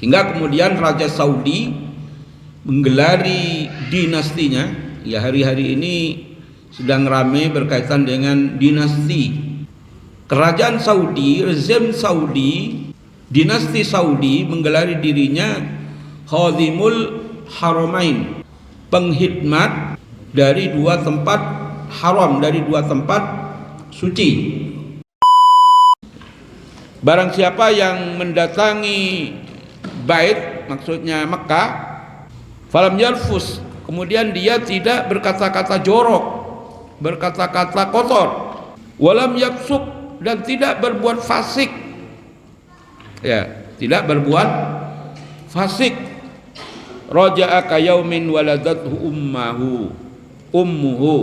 Sehingga kemudian Raja Saudi menggelari dinastinya. Ya, hari-hari ini sedang ramai berkaitan dengan dinasti. Kerajaan Saudi, rezim Saudi, dinasti Saudi menggelari dirinya Khadimul Haramain, penghidmat dari dua tempat haram, dari dua tempat suci. Barang siapa yang mendatangi bait, maksudnya Mekah, falam yarfus, kemudian dia tidak berkata-kata jorok, berkata-kata kotor, walam yafsuk, dan tidak berbuat fasik, ya, tidak berbuat fasik. Raja'a ka yaumin waladathu ummuhu,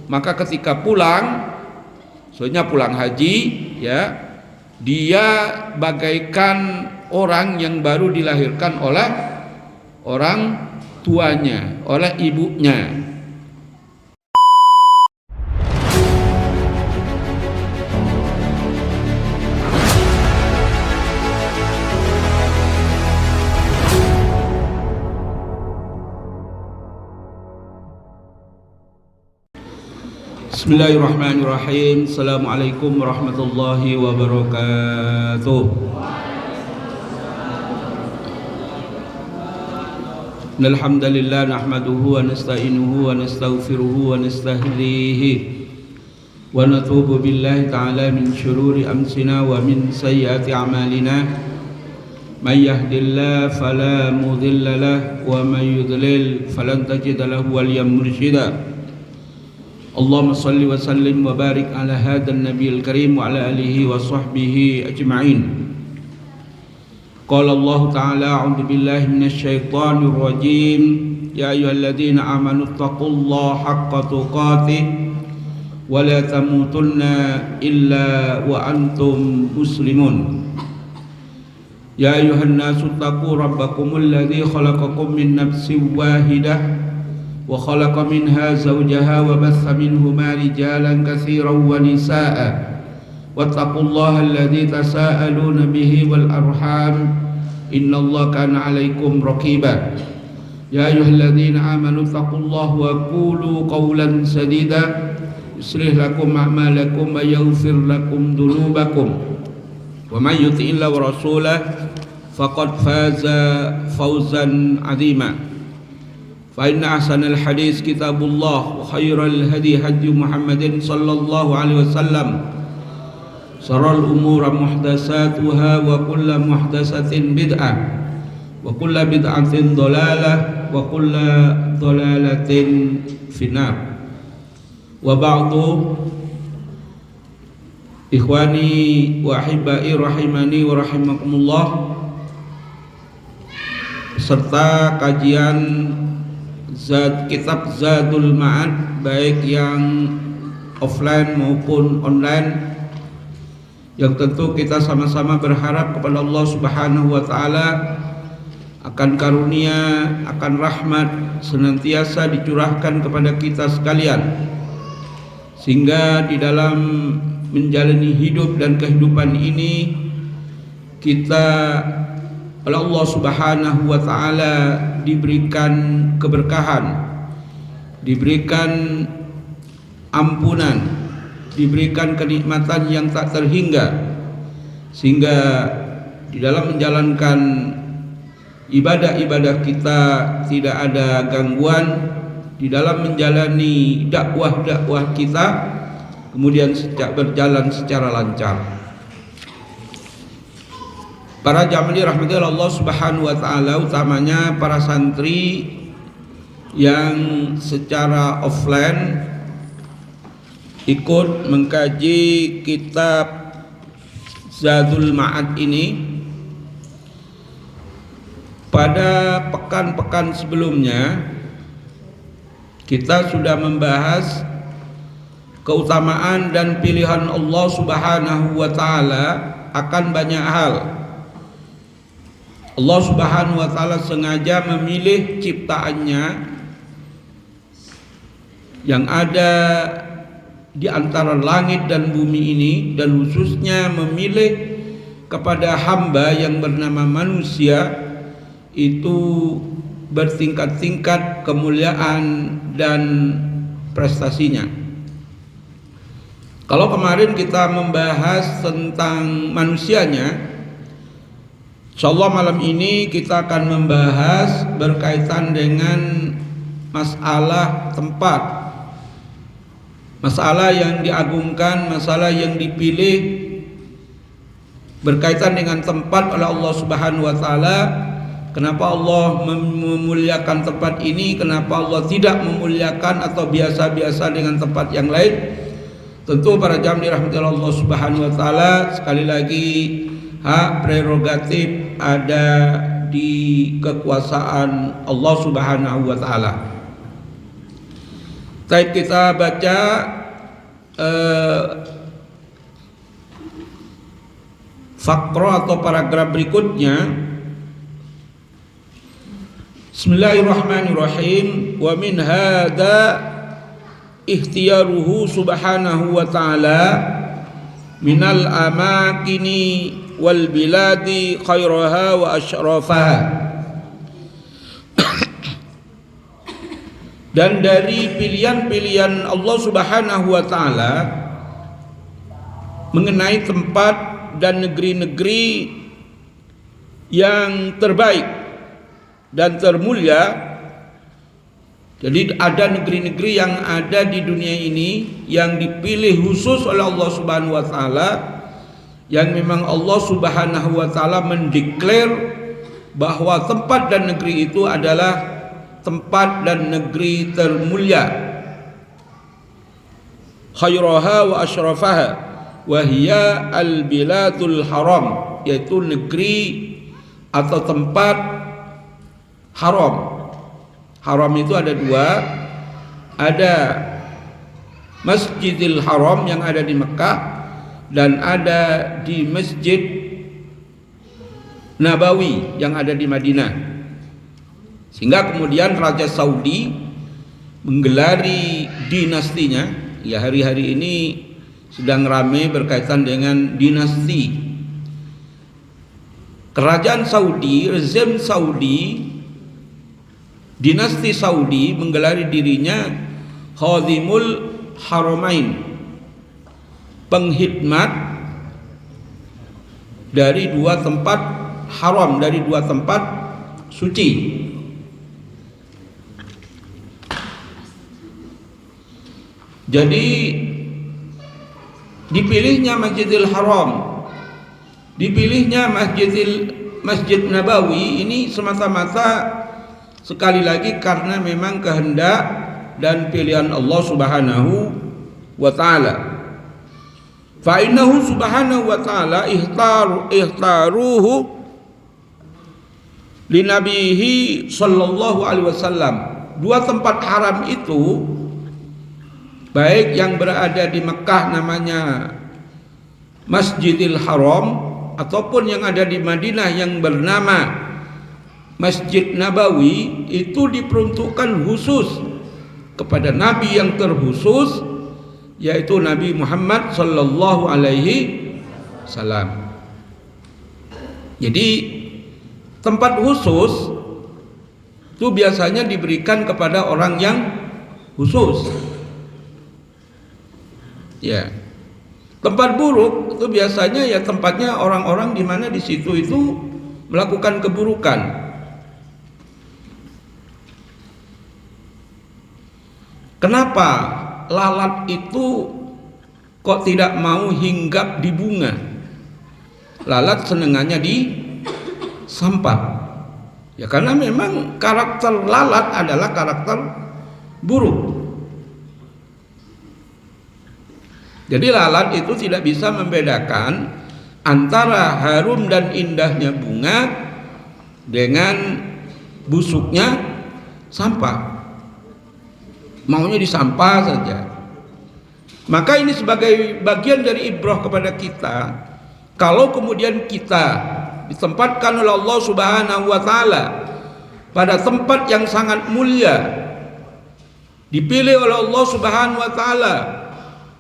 maka ketika pulang, soalnya pulang haji, ya, dia bagaikan orang yang baru dilahirkan oleh orang tuanya, oleh ibunya. Bismillahirrahmanirrahim. Assalamualaikum warahmatullahi wabarakatuh. Alhamdulillah nahmaduhu wa nasta'inuhu wa nastaghfiruhu wa nastahdihi wa natubu billahi ta'ala min syururi anfusina wa min sayyiati a'malina. May yahdihillahu fala mudilla lahu wa may yudlil falan tajida lahu waliyyan mursyida. Allahumma salli wa sallim wa barik ala hadzal nabiyil karim wa ala alihi wa sahbihi ajma'in. Qala Allah ta'ala a'udzu billahi minasy syaithanir rajim. Ya ayyuhalladzina amanu taqullaha haqqa tuqatih wa la tamutunna illa wa antum muslimun. Ya ayyuhan nasu taqu rabbakumul ladzi khalaqakum min nafsin wahidah wa khalaqa minha zawjaha wa batha minhuma rijalan katsiran wa nisaa'a wattaqullaha alladzi tasaaluna bihi wal arham innallaha kana 'alaikum raqiba. Ya ayyuhalladzina amanu taqullaha wa qulu qawlan sadida yuslih lakum a'malakum wa yaghfir lakum dhunubakum wa may yuti'illah wa rasulahu faqad faza fawzan 'azima. Fa inna ahsanal hadis kitabullah wa khairal hadi hadi Muhammadin sallallahu alaihi wasallam. Syarrul umuri muhdatsatuha wa kullu muhdatsatin bid'ah wa kullu bid'atin dhalalah wa kullu dhalalatin finnar. Wa ba'du, ikhwani wa ahibbai rahimani wa rahimakumullah, serta kajian kitab Zadul Ma'ad baik yang offline maupun online, yang tentu kita sama-sama berharap kepada Allah Subhanahu wa taala akan karunia, akan rahmat senantiasa dicurahkan kepada kita sekalian, sehingga di dalam menjalani hidup dan kehidupan ini kita oleh Allah Subhanahu wa taala diberikan keberkahan, diberikan ampunan, diberikan kenikmatan yang tak terhingga, sehingga di dalam menjalankan ibadah-ibadah kita tidak ada gangguan, di dalam menjalani dakwah-dakwah kita kemudian berjalan secara lancar. Para jamaah dirahmati Allah Subhanahu wa taala, utamanya para santri yang secara offline ikut mengkaji kitab Zadul Ma'ad ini. Pada pekan-pekan sebelumnya kita sudah membahas keutamaan dan pilihan Allah Subhanahu wa taala akan banyak hal. Allah Subhanahu wa taala sengaja memilih ciptaannya yang ada di antara langit dan bumi ini, dan khususnya memilih kepada hamba yang bernama manusia itu bertingkat-tingkat kemuliaan dan prestasinya. Kalau kemarin kita membahas tentang manusianya, insyaallah malam ini kita akan membahas berkaitan dengan masalah tempat, masalah yang diagungkan, masalah yang dipilih berkaitan dengan tempat oleh Allah Subhanahu wa taala. Kenapa Allah memuliakan tempat ini, kenapa Allah tidak memuliakan atau biasa-biasa dengan tempat yang lain? Tentu para jamaah dirahmati Allah Subhanahu wa taala, sekali lagi hak prerogatif ada di kekuasaan Allah Subhanahu wa taala. Baik, kita baca fakra atau paragraf berikutnya. Bismillahirrahmanirrahim. Wa min hadza ikhtiyaruhu subhanahu wa ta'ala minal amakini wal biladi khairaha wa asyrafaha. Dan dari pilihan-pilihan Allah Subhanahu wa ta'ala mengenai tempat dan negeri-negeri yang terbaik dan termulia. Jadi ada negeri-negeri yang ada di dunia ini yang dipilih khusus oleh Allah Subhanahu wa taala, yang memang Allah Subhanahu wa taala mendeklar bahwa tempat dan negeri itu adalah tempat dan negeri termulia. Khairaha wa asyrafaha wa hiya al-biladul haram, yaitu negeri atau tempat haram. Haram itu ada dua, ada Masjidil Haram yang ada di Mekah dan ada di Masjid Nabawi yang ada di Madinah. Sehingga kemudian Raja Saudi menggelari dinastinya, ya hari-hari ini sedang ramai berkaitan dengan dinasti. Kerajaan Saudi, rezim Saudi, dinasti Saudi menggelari dirinya Khadimul Haramain, pengkhidmat dari dua tempat haram, dari dua tempat suci. Jadi dipilihnya Masjidil Haram, dipilihnya Masjid Nabawi ini semata-mata sekali lagi karena memang kehendak dan pilihan Allah Subhanahu wa taala. Fa innahu subhanahu wa taala ihtaruhu li nabihi sallallahu alaihi wasallam. Dua tempat haram itu, baik yang berada di Mekah namanya Masjidil Haram ataupun yang ada di Madinah yang bernama Masjid Nabawi, itu diperuntukkan khusus kepada Nabi yang terkhusus, yaitu Nabi Muhammad sallallahu alaihi wasallam. Jadi tempat khusus itu biasanya diberikan kepada orang yang khusus. Ya. Tempat buruk itu biasanya ya tempatnya orang-orang di mana di situ itu melakukan keburukan. Kenapa lalat itu kok tidak mau hinggap di bunga? Lalat senengannya di sampah. Ya karena memang karakter lalat adalah karakter buruk. Jadi lalat itu tidak bisa membedakan antara harum dan indahnya bunga dengan busuknya sampah. Maunya di sampah saja. Maka ini sebagai bagian dari ibrah kepada kita. Kalau kemudian kita ditempatkan oleh Allah Subhanahu wa taala pada tempat yang sangat mulia, dipilih oleh Allah Subhanahu wa taala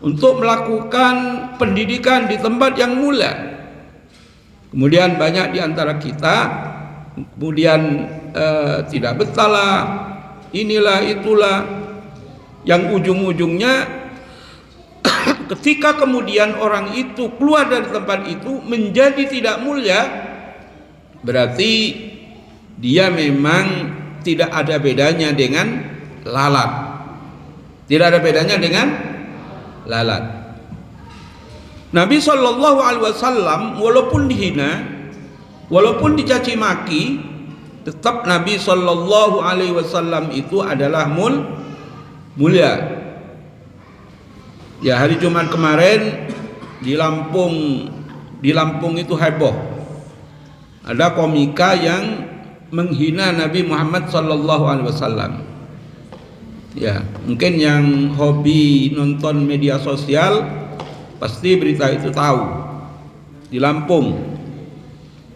untuk melakukan pendidikan di tempat yang mulia, kemudian banyak di antara kita kemudian tidak betah lah, inilah itulah, yang ujung-ujungnya ketika kemudian orang itu keluar dari tempat itu menjadi tidak mulia, berarti dia memang tidak ada bedanya dengan lalat. Tidak ada bedanya dengan lalat. Nabi Shallallahu Alaihi Wasallam walaupun dihina, walaupun dicaci maki, tetap Nabi Shallallahu Alaihi Wasallam itu adalah mulia. Ya, hari Jumat kemarin di Lampung itu heboh. Ada komika yang menghina Nabi Muhammad Sallallahu Alaihi Wasallam. Ya, mungkin yang hobi nonton media sosial pasti berita itu tahu. Di Lampung,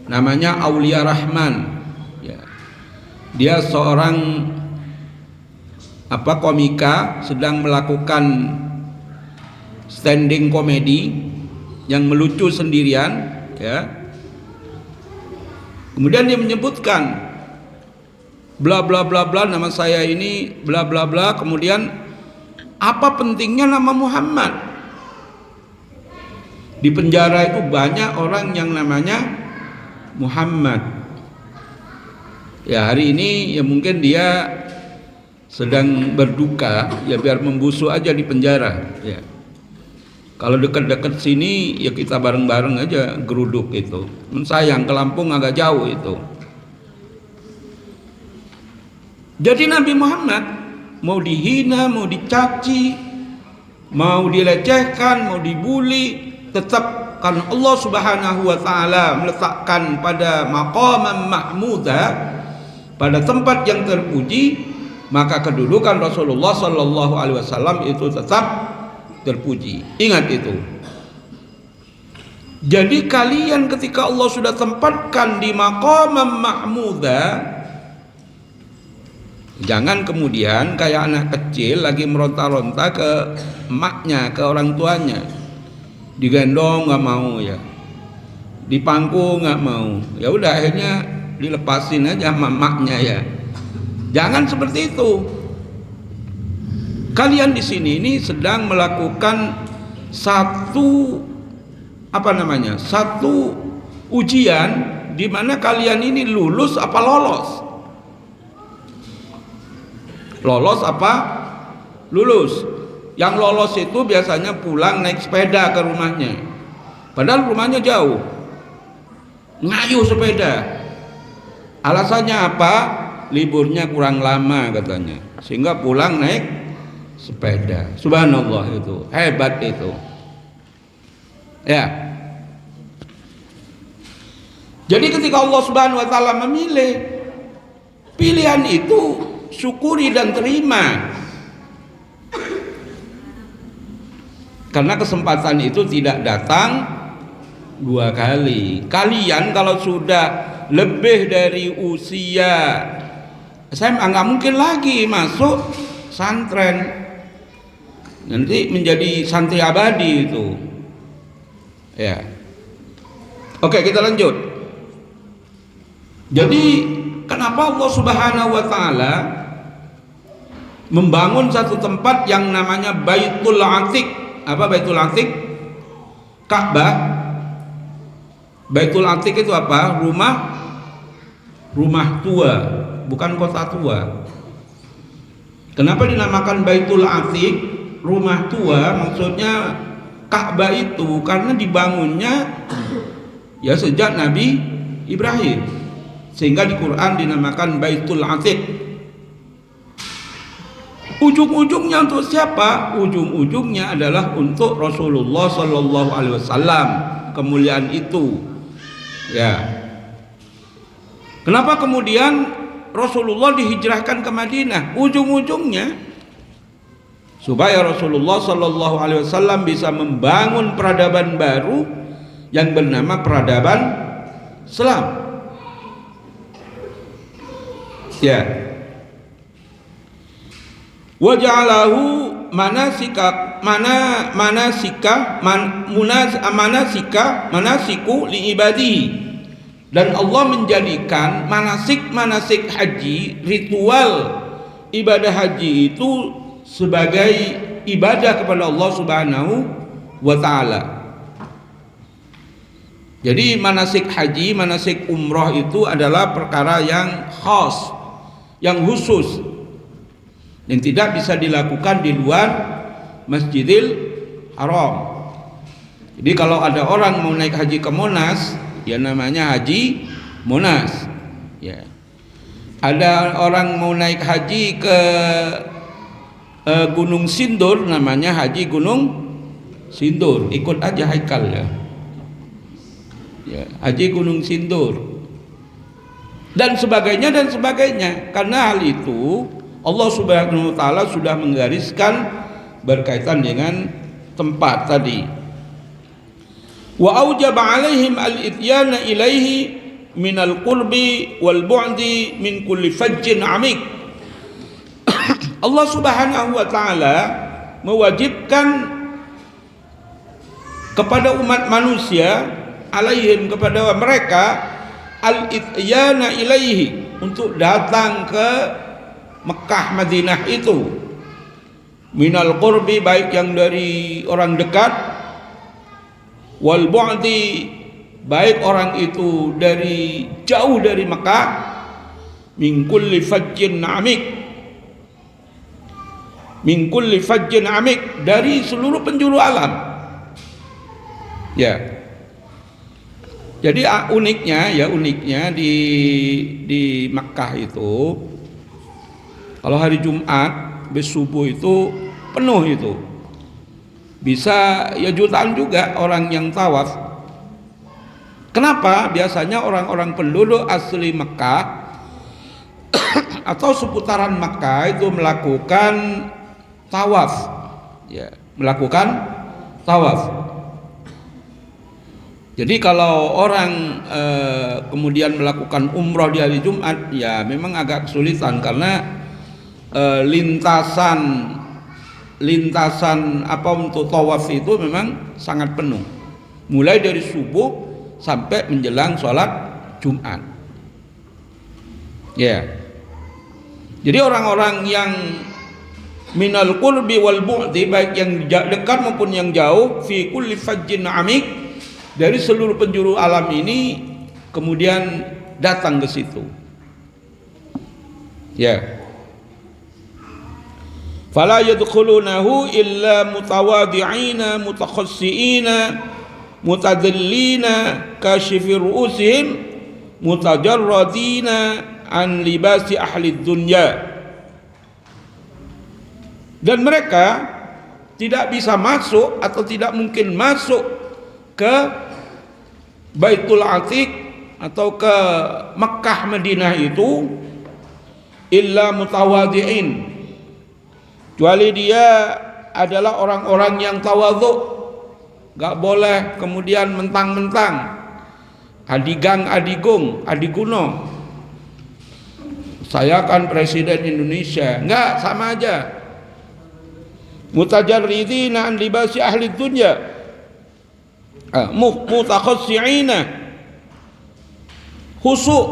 namanya Aulia Rahman. Ya, dia seorang komika sedang melakukan standing komedi yang melucu sendirian. Ya, kemudian dia menyebutkan bla bla bla bla, nama saya ini bla bla bla, kemudian apa pentingnya nama Muhammad? Di penjara itu banyak orang yang namanya Muhammad. Ya, hari ini ya mungkin dia sedang berduka, ya biar membusuk aja di penjara. Ya, kalau dekat-dekat sini ya kita bareng-bareng aja geruduk itu. Sayang ke Lampung agak jauh itu. Jadi Nabi Muhammad mau dihina, mau dicaci, mau dilecehkan, mau dibuli, tetap karena Allah Subhanahu wa taala meletakkan pada maqaman mahmuda, pada tempat yang terpuji, maka kedudukan Rasulullah sallallahu alaihi wasallam itu tetap terpuji. Ingat itu. Jadi kalian ketika Allah sudah tempatkan di maqaman mahmuda, jangan kemudian kayak anak kecil lagi meronta-ronta ke emaknya, ke orang tuanya. Digendong nggak mau ya, dipangku nggak mau. Ya udah akhirnya dilepasin aja sama emaknya ya. Jangan seperti itu. Kalian di sini ini sedang melakukan satu satu ujian di mana kalian ini lulus apa lolos. Lolos apa lulus. Yang lolos itu biasanya pulang naik sepeda ke rumahnya, padahal rumahnya jauh, ngayuh sepeda. Alasannya apa? Liburnya kurang lama katanya, sehingga pulang naik sepeda. Subhanallah, itu hebat itu ya. Jadi ketika Allah Subhanahu wa taala memilih, pilihan itu syukuri dan terima, karena kesempatan itu tidak datang dua kali. Kalian kalau sudah lebih dari usia SMA nggak mungkin lagi masuk santren, nanti menjadi santri abadi itu ya. Oke, kita lanjut. Jadi kenapa Allah Subhanahu wa taala membangun satu tempat yang namanya Baitul Atiq? Apa Baitul Atiq? Ka'bah. Baitul Atiq itu apa? Rumah tua, bukan kota tua. Kenapa dinamakan Baitul Atiq, rumah tua? Maksudnya Ka'bah itu karena dibangunnya ya sejak Nabi Ibrahim, sehingga di Quran dinamakan Baitul Atiq. Ujung-ujungnya untuk siapa? Ujung-ujungnya adalah untuk Rasulullah Sallallahu Alaihi Wasallam, kemuliaan itu. Ya. Kenapa kemudian Rasulullah dihijrahkan ke Madinah? Ujung-ujungnya supaya Rasulullah Sallallahu Alaihi Wasallam bisa membangun peradaban baru yang bernama peradaban Islam. Ya. Waja'alahu manasiku li ibadi. Dan Allah menjadikan manasik-manasik haji, ritual ibadah haji itu sebagai ibadah kepada Allah Subhanahu wa taala. Jadi manasik haji, manasik umrah itu adalah perkara yang khas, yang khusus, yang tidak bisa dilakukan di luar Masjidil Haram. Jadi kalau ada orang mau naik haji ke Monas, ya namanya haji Monas. Ya. Ada orang mau naik haji ke Gunung Sindur, namanya haji Gunung Sindur. Ikut aja Haikal ya. Ya, haji Gunung Sindur. Dan sebagainya dan sebagainya. Karena hal itu Allah Subhanahu wa taala sudah menggariskan berkaitan dengan tempat tadi. Wa aujaba alaihim al-ityana ilaihi minal qurbi wal bu'di min kulli fajjin amik. Allah Subhanahu wa taala mewajibkan kepada umat manusia, alaihim kepada mereka, al-ityana ilaihi, untuk datang ke Mekah Madinah itu, minal qurbi, baik yang dari orang dekat, wal bu'di, baik orang itu dari jauh dari Mekah, min kulli fajjin amik, min kulli fajjin amik, dari seluruh penjuru alam. Ya. Jadi uniknya di Mekah itu, kalau hari Jumat bis subuh itu penuh itu. Bisa ya jutaan juga orang yang tawaf. Kenapa? Biasanya orang-orang penduduk asli Mekah atau seputaran Mekah itu melakukan tawaf. Ya, melakukan tawaf. Jadi kalau orang kemudian melakukan umroh di hari Jumat, ya memang agak kesulitan karena lintasan apa untuk tawaf itu memang sangat penuh, mulai dari subuh sampai menjelang sholat Jumat. Ya, jadi orang-orang yang minal qurbi wal bu'di, baik yang dekat maupun yang jauh, fi kulli fajjin amik, dari seluruh penjuru alam ini kemudian datang ke situ. Ya. Fala yadkhulunahu illa mutawadi'ina mutakhassiina mutadallina kashifir ru'usihim mutajarradina an libasi ahli dunya. Dan mereka tidak bisa masuk atau tidak mungkin masuk ke Baitul Atiq atau ke Makkah Madinah itu illa mutawadi'in, kecuali dia adalah orang-orang yang tawadhu, gak boleh kemudian mentang-mentang adiguno, saya kan presiden Indonesia, enggak, sama aja. Mutajarridina an libasi ahli dunya, mutakhassi'ina, khusyuk,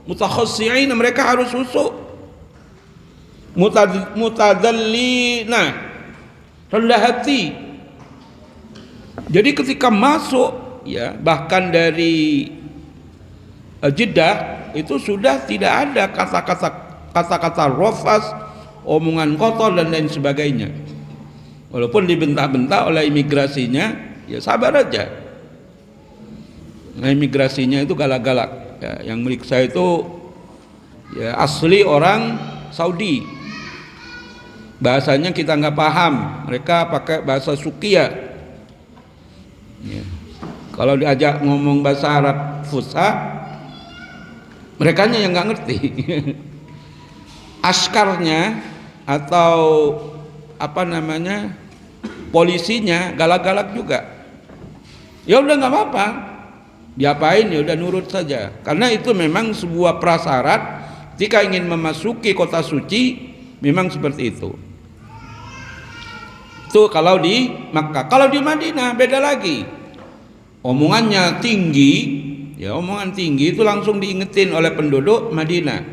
mutakhassi'ina, mereka harus khusyuk, mutadallina, rendah hati. Jadi ketika masuk, ya bahkan dari Jeddah itu sudah tidak ada kata-kata rafas, omongan kotor dan lain sebagainya. Walaupun dibentak-bentak oleh imigrasinya, ya sabar aja. Nah, imigrasinya itu galak-galak. Ya, yang meriksa itu ya asli orang Saudi. Bahasanya kita nggak paham. Mereka pakai bahasa Sukia. Ya. Kalau diajak ngomong bahasa Arab Fusha, merekanya yang nggak ngerti. Askarnya atau apa namanya, polisinya galak-galak juga. Ya udah nggak apa-apa, diapain ya udah nurut saja, karena itu memang sebuah prasyarat jika ingin memasuki kota suci, memang seperti itu. Itu kalau di Makkah. Kalau di Madinah beda lagi, omongannya tinggi, Ya, omongan tinggi itu langsung diingetin oleh penduduk Madinah.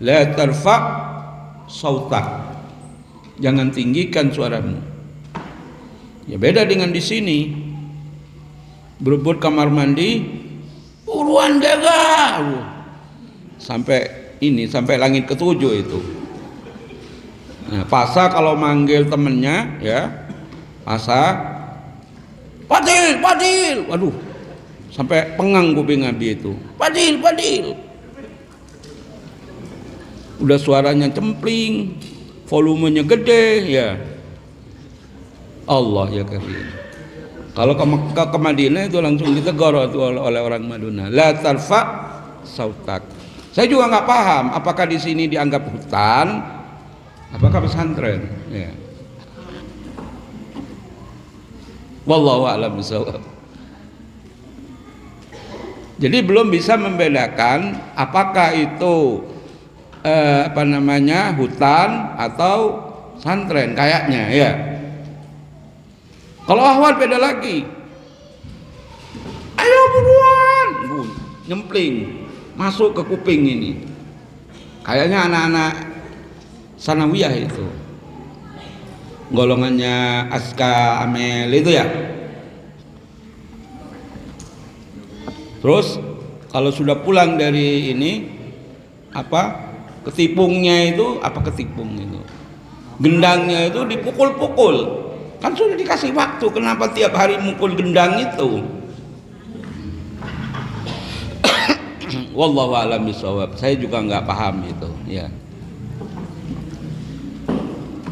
La tarfa sautak. Jangan tinggikan suaramu. Ya beda dengan di sini. Berebut kamar mandi, buruan jaga. Sampai langit ketujuh itu. Nah, Pasa kalau manggil temennya, ya, Pasa, Padil. Waduh, sampai pengang kuping Abi itu. Padil. Udah suaranya cempling, volumenya gede, ya. Allah ya karim. Kalau ke Madinah itu langsung ditegur oleh orang Madinah. La tarfa sautak. Saya juga nggak paham apakah di sini dianggap hutan, apakah pesantren. Ya. Wallahu a'lam bishawab. Jadi belum bisa membedakan apakah itu hutan atau pesantren kayaknya ya. Kalau ahwal beda lagi. Ayo buruan, nyempling masuk ke kuping ini. Kayaknya anak-anak sanawiyah itu. Golongannya Aska Amel itu ya. Terus kalau sudah pulang dari ini ketipungnya itu gendangnya itu dipukul-pukul. Kan sudah dikasih waktu, kenapa tiap hari mukul gendang itu? Wallahu a'lam bishawab. Saya juga nggak paham itu, ya.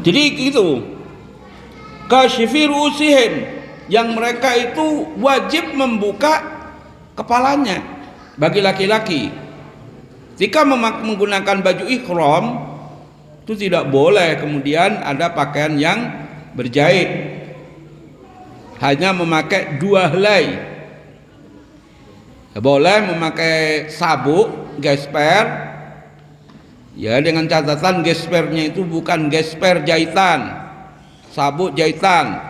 Jadi gitu. Kasyifi ru'usihim, yang mereka itu wajib membuka kepalanya bagi laki-laki. Jika menggunakan baju ihram itu tidak boleh kemudian ada pakaian yang berjahit, hanya memakai 2 helai. Boleh memakai sabuk gesper, ya, dengan catatan gespernya itu bukan gesper jahitan, sabuk jahitan.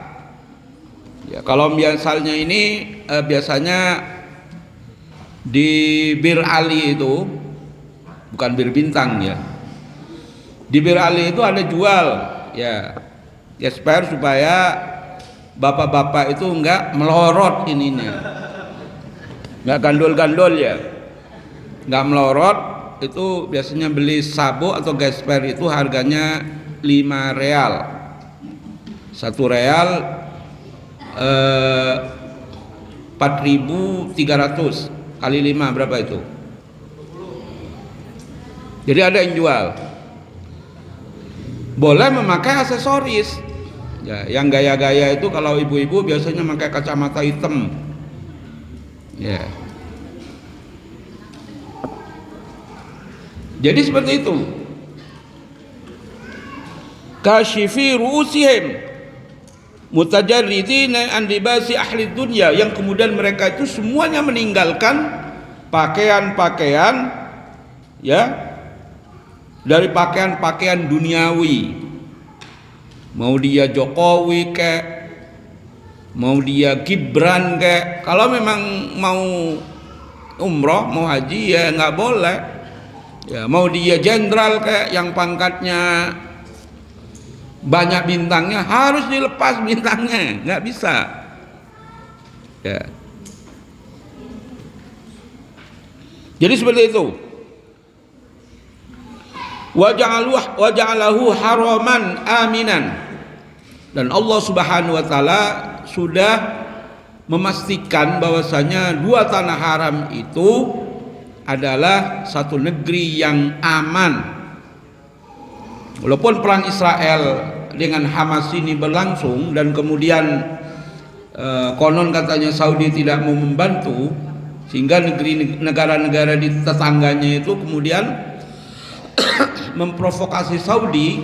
Ya, kalau misalnya ini biasanya di Bir Ali itu, bukan Bir Bintang ya. Di Bir Ali itu ada jual, ya, gesper supaya bapak-bapak itu enggak melorot ininya, enggak gandol-gandol ya, enggak melorot. Itu biasanya beli sabuk atau gesper itu harganya 5 real. 1 real 4.300 kali 5 berapa itu? Jadi ada yang jual. Boleh memakai aksesoris. Ya, yang gaya-gaya itu kalau ibu-ibu biasanya pakai kacamata hitam. Ya. Jadi seperti itu. Kasyifi ru'usihim mutajarridina an libasi ahli dunya, yang kemudian mereka itu semuanya meninggalkan pakaian-pakaian, ya, dari pakaian-pakaian duniawi. Mau dia Jokowi kek, mau dia Gibran kek, kalau memang mau umroh, mau haji ya nggak boleh. Ya, mau dia jenderal kek yang pangkatnya banyak bintangnya, harus dilepas bintangnya, nggak bisa. Ya. Jadi seperti itu. Waja'alahu haraman aminan, dan Allah Subhanahu wa taala sudah memastikan bahwasanya 2 tanah haram itu adalah satu negeri yang aman. Walaupun perang Israel dengan Hamas ini berlangsung dan kemudian konon katanya Saudi tidak mau membantu, sehingga negara-negara di tetangganya itu kemudian memprovokasi Saudi,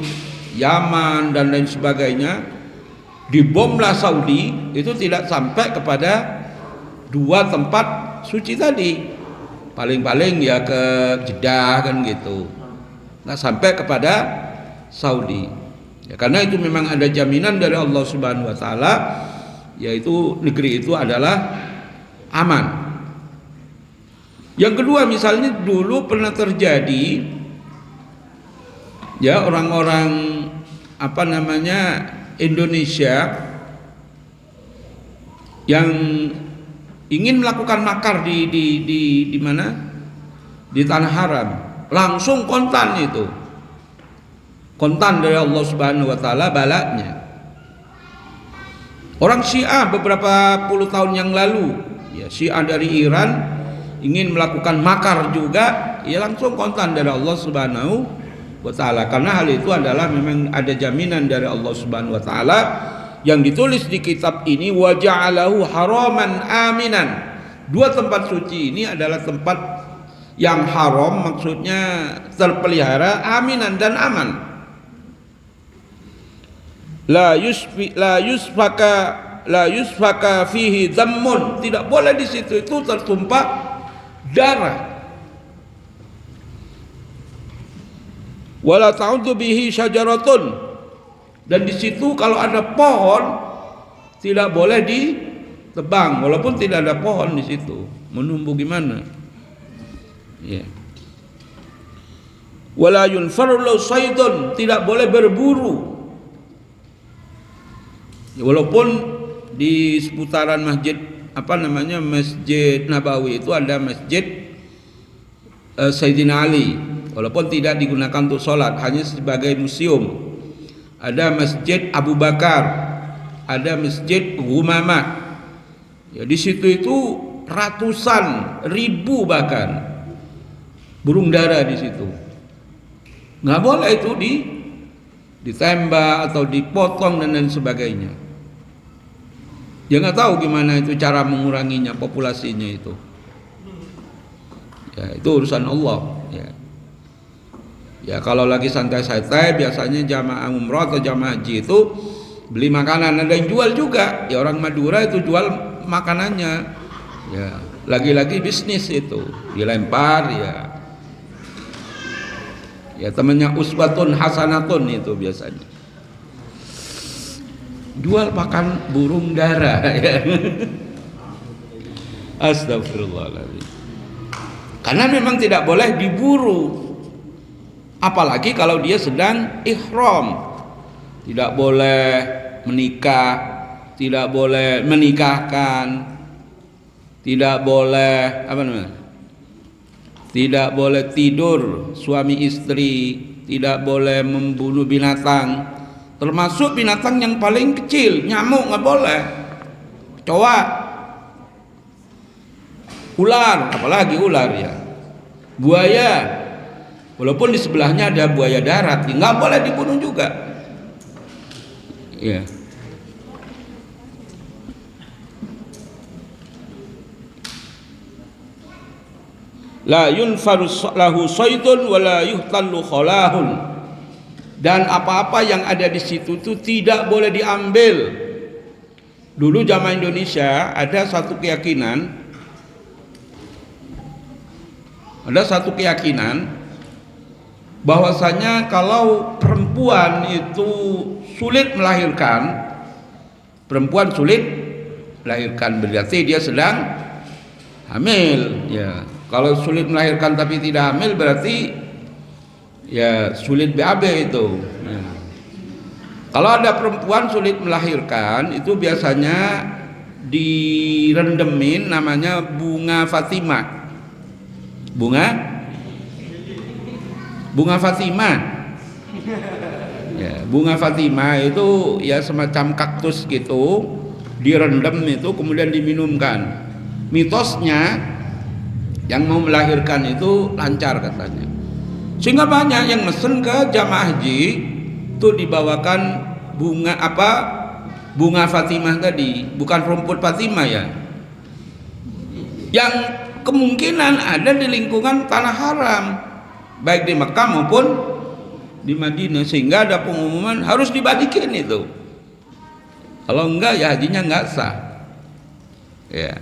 Yaman dan lain sebagainya. Dibomlah Saudi, itu tidak sampai kepada 2 tempat suci tadi, paling-paling ya ke Jeddah kan gitu, nggak sampai kepada Saudi. Ya, karena itu memang ada jaminan dari Allah Subhanahu wa taala, yaitu negeri itu adalah aman. Yang kedua, misalnya dulu pernah terjadi ya orang-orang Indonesia yang ingin melakukan makar di mana? Di tanah haram. Langsung kontan itu. Kontan dari Allah Subhanahu wa taala balanya. Orang Syiah beberapa puluh tahun yang lalu, ya Syiah dari Iran ingin melakukan makar juga, ya langsung kontan dari Allah Subhanahu wa taala. Karena hal itu adalah memang ada jaminan dari Allah Subhanahu wa taala yang ditulis di kitab ini, wa ja'alahu haraman aminan. Dua tempat suci ini adalah tempat yang haram, maksudnya terpelihara, aminan dan aman. La yusfaka fihi dhammun, tidak boleh di situ itu tertumpah darah. Wala ta'udu bihi syajaratun, dan di situ kalau ada pohon tidak boleh ditebang, walaupun tidak ada pohon di situ, menumbuh gimana? Ya. Wala yunfaru lahu saydun, tidak boleh berburu. Ya, walaupun di seputaran Masjid Nabawi itu ada masjid Sayyidina Ali, walaupun tidak digunakan untuk sholat, hanya sebagai museum. Ada masjid Abu Bakar, ada masjid Gumamah. Ya, di situ itu ratusan ribu bahkan burung dara di situ. Nggak boleh itu ditembak atau dipotong dan lain sebagainya. Dia nggak tahu gimana itu cara menguranginya, populasinya itu. Ya, itu urusan Allah. Ya, ya kalau lagi santai-santai, biasanya jamaah umrah atau jamaah haji itu beli makanan. Ada yang jual juga. Ya orang Madura itu jual makanannya. Ya, lagi-lagi bisnis itu, dilempar ya. Ya temannya uswatun hasanatun itu biasanya. Jual makan burung dara ya. Astagfirullahaladzim. Karena memang tidak boleh diburu, apalagi kalau dia sedang ihram. Tidak boleh menikah, tidak boleh menikahkan, tidak boleh tidak boleh tidur suami istri, tidak boleh membunuh binatang. Termasuk binatang yang paling kecil, nyamuk nggak boleh, kecoa, ular, apalagi ular ya, buaya, walaupun di sebelahnya ada buaya darat, nggak boleh dibunuh juga. Ya. La yunfaru lahu saydun wa la yuhtallu khalahun. Dan apa-apa yang ada di situ itu tidak boleh diambil. Dulu jamaah Indonesia ada satu keyakinan bahwasanya kalau perempuan itu sulit melahirkan, berarti dia sedang hamil. Ya, kalau sulit melahirkan tapi tidak hamil berarti ya sulit BAB itu. Ya. Kalau ada perempuan sulit melahirkan itu biasanya direndemin, namanya bunga Fatimah. Bunga Fatimah. Ya, bunga Fatimah itu ya semacam kaktus gitu, direndam itu kemudian diminumkan. Mitosnya yang mau melahirkan itu lancar katanya. Sehingga banyak yang mesen ke jamaah haji itu dibawakan bunga Fatimah tadi, bukan rumput Fatimah ya. Yang kemungkinan ada di lingkungan tanah haram, baik di Mekah maupun di Madinah, sehingga ada pengumuman harus dibalikin itu. Kalau enggak ya hajinya enggak sah. Ya.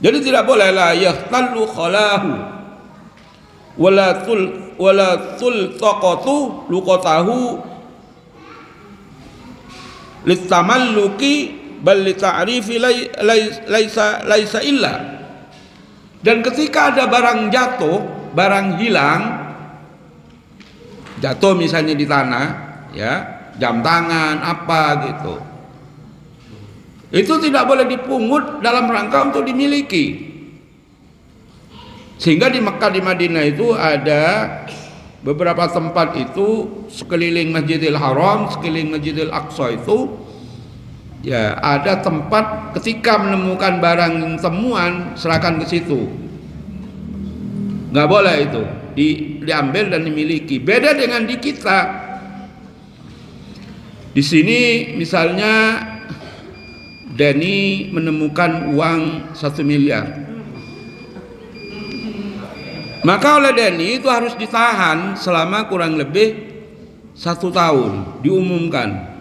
Jadi tidak boleh la yahtallu khalahu wala tultaqatu luqatahu litamalluki bal lita'rifi laisa illa. Dan ketika ada barang jatuh, barang hilang, jatuh misalnya di tanah, ya, jam tangan apa gitu, itu tidak boleh dipungut dalam rangka untuk dimiliki. Sehingga di Mekah, di Madinah itu ada beberapa tempat itu sekeliling Masjidil Haram, sekeliling Masjidil Aqsa itu, ya, ada tempat ketika menemukan barang temuan serahkan ke situ. Nggak boleh itu diambil dan dimiliki. Beda dengan di kita. Di sini misalnya Denny menemukan uang 1 miliar. Maka oleh Denny itu harus ditahan selama kurang lebih 1 tahun, diumumkan.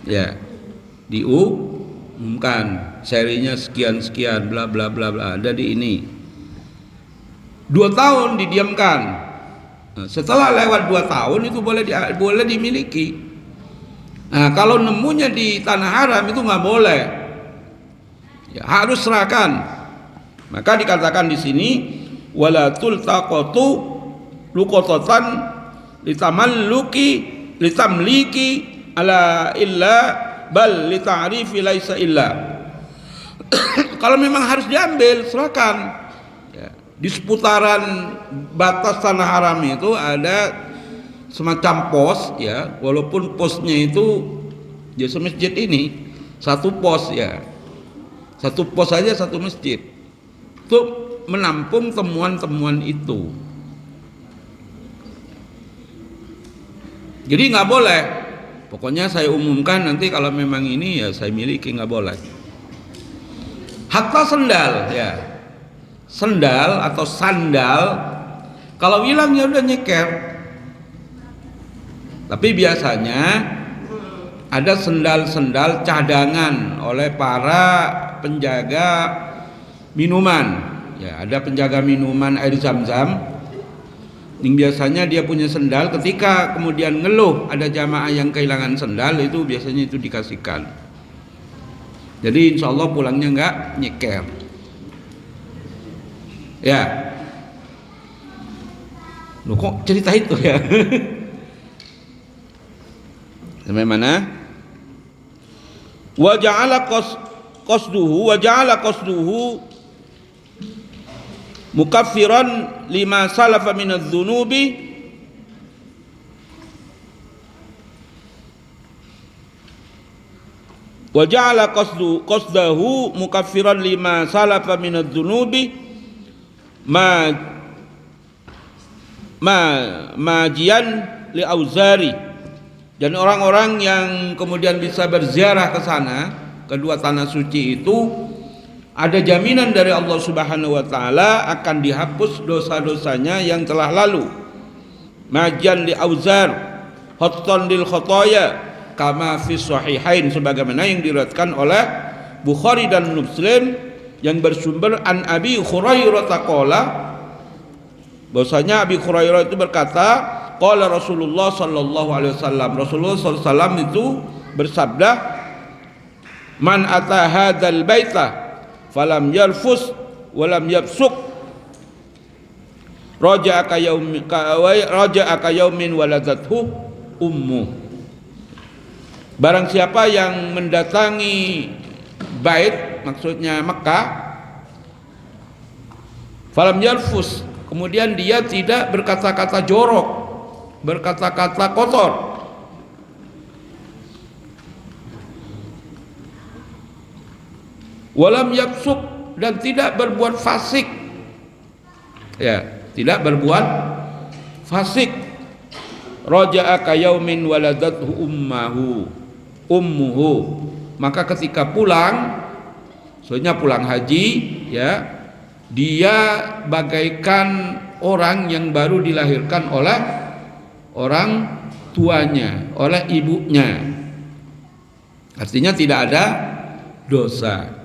Ya, diumumkan serinya sekian bla bla bla bla, ada di ini. 2 tahun didiamkan. Nah, setelah lewat 2 tahun itu boleh dimiliki. Nah, kalau nemunya di tanah haram itu nggak boleh. Ya, harus serahkan. Maka dikatakan di sini wala tultaqatu luqatatan litamliki ala illa bal lita'rifi laisa illa. Kalau memang harus diambil, serahkan. Di seputaran batas tanah haram itu ada semacam pos, ya, walaupun posnya itu ya semasjid ini, 1 pos, ya, 1 pos saja 1 masjid untuk menampung temuan-temuan itu. Jadi nggak boleh, pokoknya saya umumkan, nanti kalau memang ini ya saya miliki, nggak boleh. Hatta sendal, ya, sendal atau sandal kalau hilang ya udah nyeker. Tapi biasanya ada sendal-sendal cadangan oleh para penjaga minuman. Ya, ada penjaga minuman air zam-zam yang biasanya dia punya sendal, ketika kemudian ngeluh ada jamaah yang kehilangan sendal, itu biasanya itu dikasihkan. Jadi insya Allah pulangnya nggak nyeker. Ya, loh kok cerita itu ya? Sampai mana? Wa ja'ala qasduhu mukaffiran lima salafa minadz dzunubi wa ja'ala qasdahu mukaffiran lima salafa minadz dzunubi majian li Auzari. Dan orang-orang yang kemudian bisa berziarah ke sana, kedua tanah suci itu, ada jaminan dari Allah Subhanahu wa taala akan dihapus dosa-dosanya yang telah lalu. Majian li Auzar hattan lil khotoya kama fi sahihain, sebagaimana yang diriwayatkan oleh Bukhari dan Muslim yang bersumber an Abi Hurairah taqala, bahwasanya Abi Hurairah itu berkata, qala Rasulullah sallallahu alaihi wasallam, Rasulullah sallallahu alaihi wasallam itu bersabda, man ata hadzal baita falam yarfus walam yabsuk raja'aka yaumin waladathu ummu. Barang siapa yang mendatangi bait, maksudnya Mekah, falam yarfus, kemudian dia tidak berkata-kata jorok, berkata-kata kotor, walam yabsuk, dan tidak berbuat fasik, ya, tidak berbuat fasik, raja'aka yaumin waladathu ummuhu, maka ketika pulang, soalnya pulang haji, ya, dia bagaikan orang yang baru dilahirkan oleh orang tuanya, oleh ibunya. Artinya tidak ada dosa.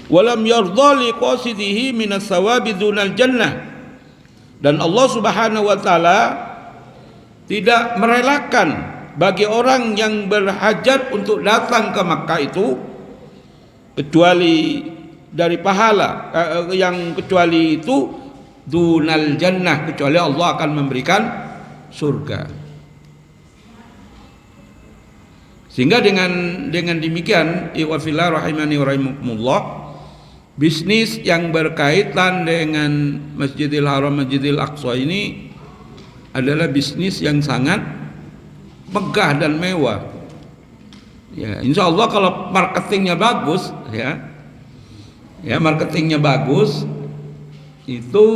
Walam yardha liqasidihi minas sawabi dunal jannah, dan Allah Subhanahu wa taala tidak merelakan bagi orang yang berhajat untuk datang ke Makkah itu kecuali dari pahala yang kecuali itu dunal jannah, kecuali Allah akan memberikan surga. Sehingga dengan demikian ikhwafillah rahimani wa rahimakumullah, bisnis yang berkaitan dengan Masjidil Haram, Masjidil Aqsa ini adalah bisnis yang sangat megah dan mewah. Ya, insya Allah kalau marketingnya bagus, ya marketingnya bagus, itu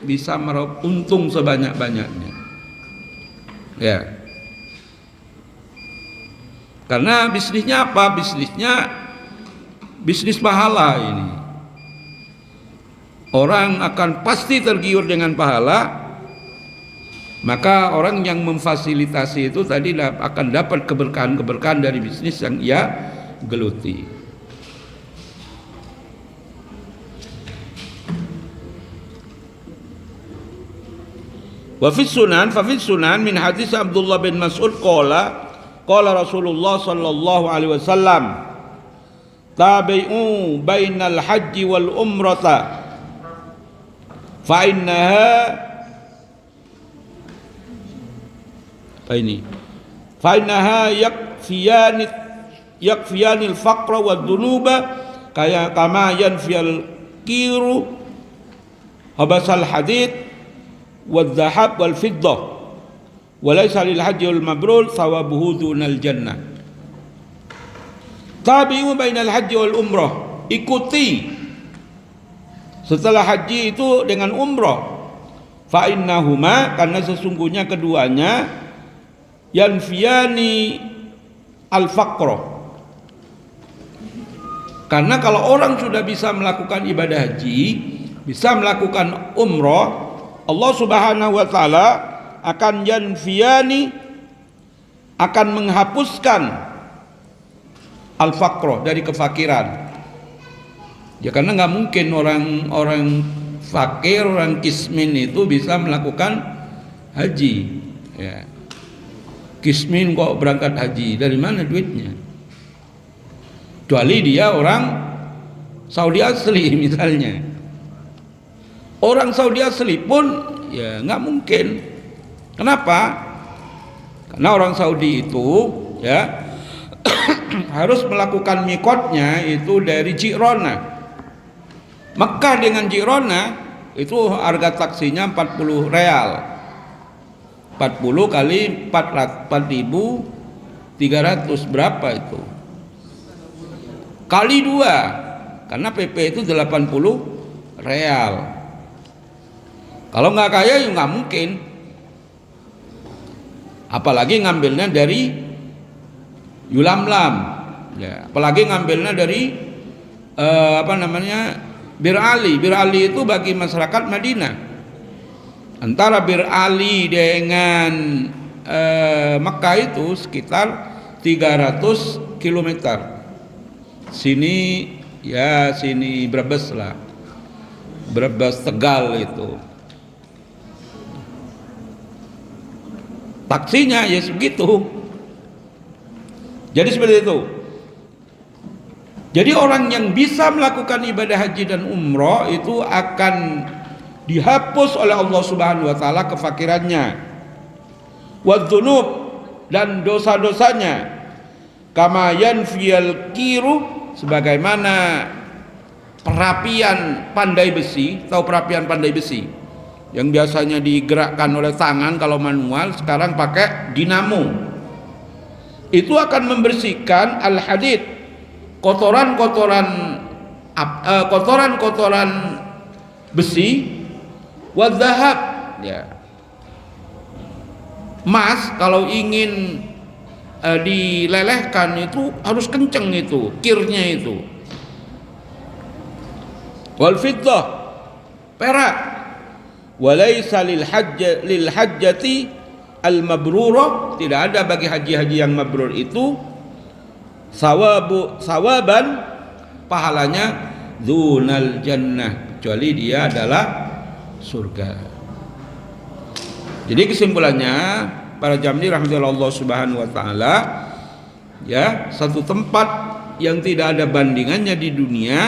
bisa meraup untung sebanyak-banyaknya. Ya, karena bisnisnya apa? Bisnis pahala ini. Orang akan pasti tergiur dengan pahala. Maka orang yang memfasilitasi itu tadi akan dapat keberkahan-keberkahan dari bisnis yang ia geluti. Wa fi sunan min hadis Abdullah bin Mas'ud qala Rasulullah sallallahu alaihi wasallam tabi'u bainal haji wal umrata fa innaha yakfiyani al-faqra wa dhunuba kama yanfiyal kiru habasal hadid wa dhahab wal fiddah wa laysa lil hajji wal mabrur thawabuhu dunal jannah. Tabi'u bainal haji wal umrah, ikuti setelah haji itu dengan umrah. Fa innahuma, karena sesungguhnya keduanya yanfiyani al-faqra. Karena kalau orang sudah bisa melakukan ibadah haji, bisa melakukan umrah, Allah Subhanahu wa taala akan yanfiyani, akan menghapuskan al-faqra, dari kefakiran. Ya karena nggak mungkin orang fakir, orang kismin itu bisa melakukan haji. Ya. Kismin kok berangkat haji, dari mana duitnya? Kecuali dia orang Saudi asli misalnya. Orang Saudi asli pun ya nggak mungkin. Kenapa? Karena orang Saudi itu ya harus melakukan mikotnya itu dari Jirona. Mekah dengan Jirona itu harga taksinya 40 real. 40 kali 4.300 berapa itu? Kali 2, karena PP itu 80 real. Kalau nggak kaya ya nggak mungkin. Apalagi ngambilnya dari Yulamlam, ya. Apalagi ngambilnya dari Bir Ali. Bir Ali itu bagi masyarakat Madinah. Antara Bir Ali dengan Mekah itu sekitar 300 km. Sini Brebes lah. Brebes Tegal itu. Taksinya ya segitu. Jadi seperti itu. Jadi orang yang bisa melakukan ibadah haji dan umrah itu akan dihapus oleh Allah Subhanahu wa taala kefakirannya, wadzunub, dan dosa-dosanya, kama yanfiyal kiru, sebagaimana perapian pandai besi. Tahu perapian pandai besi yang biasanya digerakkan oleh tangan kalau manual, sekarang pakai dinamo. Itu akan membersihkan al-hadid, kotoran-kotoran besi, wadzahab, ya. Emas kalau ingin dilelehkan itu harus kenceng itu kirnya itu. Wal fiddah, perak. Walaysa lil hajjati al mabrurah, tidak ada bagi haji-haji yang mabrur itu sawaban, pahalanya dzunal jannah, kecuali dia adalah surga. Jadi kesimpulannya para jamaah rahimahullah Subhanahu wa taala, ya, satu tempat yang tidak ada bandingannya di dunia,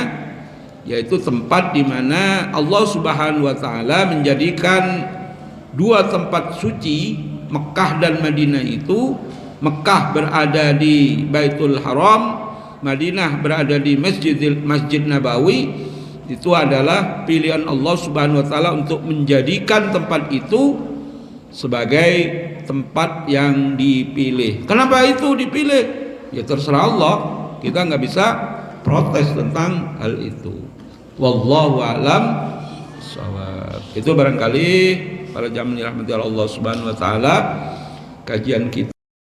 yaitu tempat di mana Allah Subhanahu wa taala menjadikan dua tempat suci, Mekah dan Madinah itu. Mekah berada di Baitul Haram, Madinah berada di Masjid Nabawi. Itu adalah pilihan Allah Subhanahu wa taala untuk menjadikan tempat itu sebagai tempat yang dipilih. Kenapa itu dipilih? Ya terserah Allah, kita nggak bisa protes tentang hal itu. Wallahu a'lam bishawab. Itu barangkali para jamaah dirahmati Allah Subhanahu wa taala, kajian kita